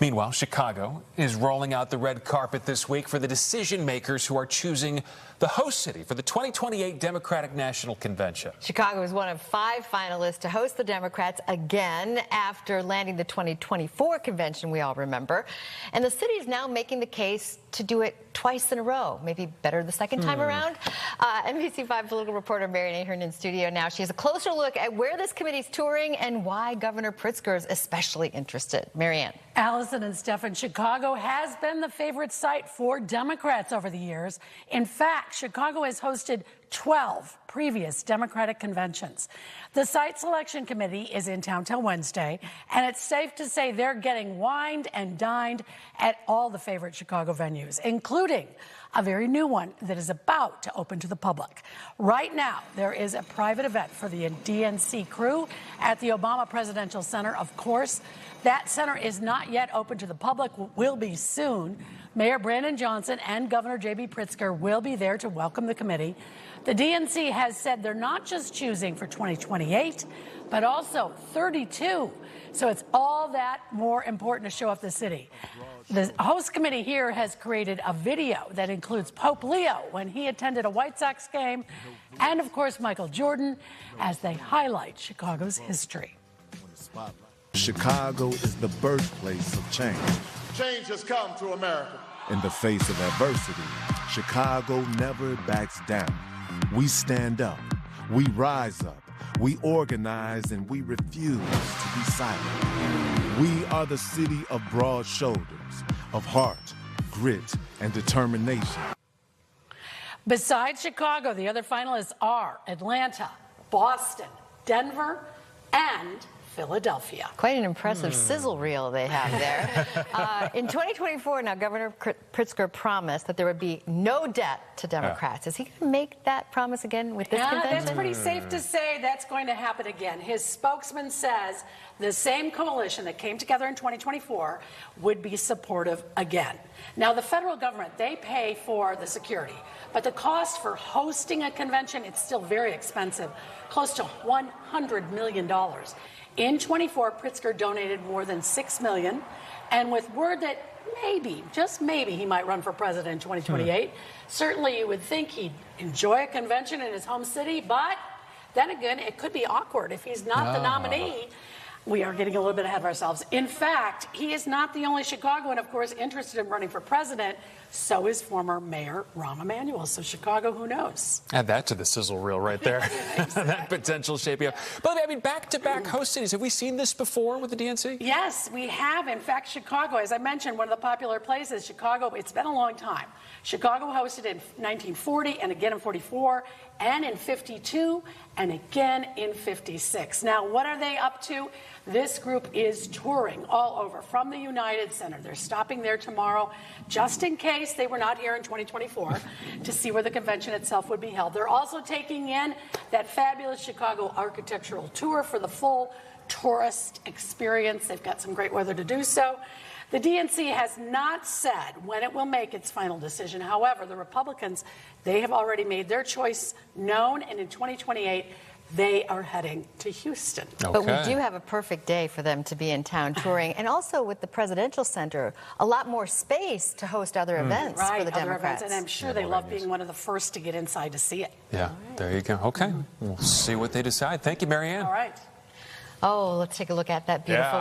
Meanwhile, Chicago is rolling out the red carpet this week for the decision makers who are choosing the host city for the 2028 Democratic National Convention. Chicago is one of 5 finalists to host the Democrats again after landing the 2024 convention, we all remember. And the city is now making the case to do it twice in a row, maybe better the second time around. NBC5 political reporter Mary Ann Ahern in studio now. She has a closer look at where this committee's touring and why Governor Pritzker is especially interested. Mary Ann. Allison and Stephan, Chicago has been the favorite site for Democrats over the years. In fact, Chicago has hosted 12 previous Democratic conventions. The site selection committee is in town till Wednesday, and it's safe to say they're getting wined and dined at all the favorite Chicago venues, including a very new one that is about to open to the public. Right now, there is a private event for the DNC crew at the Obama Presidential Center. Of course, that center is not yet open to the public, will be soon. Mayor Brandon Johnson and Governor J.B. Pritzker will be there to welcome the committee. The DNC has said they're not just choosing for 2028, but also 32. So it's all that more important to show up the city. The host committee here has created a video that includes Pope Leo when he attended a White Sox game, and of course Michael Jordan, as they highlight Chicago's history. Chicago is the birthplace of change. Change has come to America. In the face of adversity, Chicago never backs down. We stand up, we rise up, we organize, and we refuse to be silent. We are the city of broad shoulders, of heart, grit, and determination. Besides Chicago, the other finalists are Atlanta, Boston, Denver, and Philadelphia. Quite an impressive sizzle reel they have there. In 2024, now, Governor Pritzker promised that there would be no debt to Democrats. Is he going to make that promise again with this convention? That's pretty safe to say that's going to happen again. His spokesman says the same coalition that came together in 2024 would be supportive again. Now, the federal government, they pay for the security, but the cost for hosting a convention, it's still very expensive, close to $100 million. In 24, Pritzker donated more than $6 million, and with word that maybe, just maybe, he might run for president in 2028, certainly you would think he'd enjoy a convention in his home city, but then again, it could be awkward if he's not the nominee. We are getting a little bit ahead of ourselves. In fact, he is not the only Chicagoan, of course, interested in running for president. So is former Mayor Rahm Emanuel. So Chicago, who knows? Add that to the sizzle reel right there. That potential shaping up. But I mean, back-to-back host cities. Have we seen this before with the DNC? Yes, we have. In fact, Chicago, as I mentioned, one of the popular places, Chicago, it's been a long time. Chicago hosted in 1940 and again in 44 and in 52 and again in 56. Now, what are they up to? This group is touring all over from the United Center. They're stopping there tomorrow just in case they were not here in 2024 to see where the convention itself would be held. They're also taking in that fabulous Chicago architectural tour for the full tourist experience. They've got some great weather to do so. The DNC has not said when it will make its final decision. However, the Republicans, they have already made their choice known, and in 2028, they are heading to Houston. Okay. But we do have a perfect day for them to be in town touring. And also with the Presidential Center, a lot more space to host other events for the Democrats. And I'm sure they love being one of the first to get inside to see it. Yeah, there you go. Okay, we'll see what they decide. Thank you, Mary Ann. All right. Oh, let's take a look at that beautiful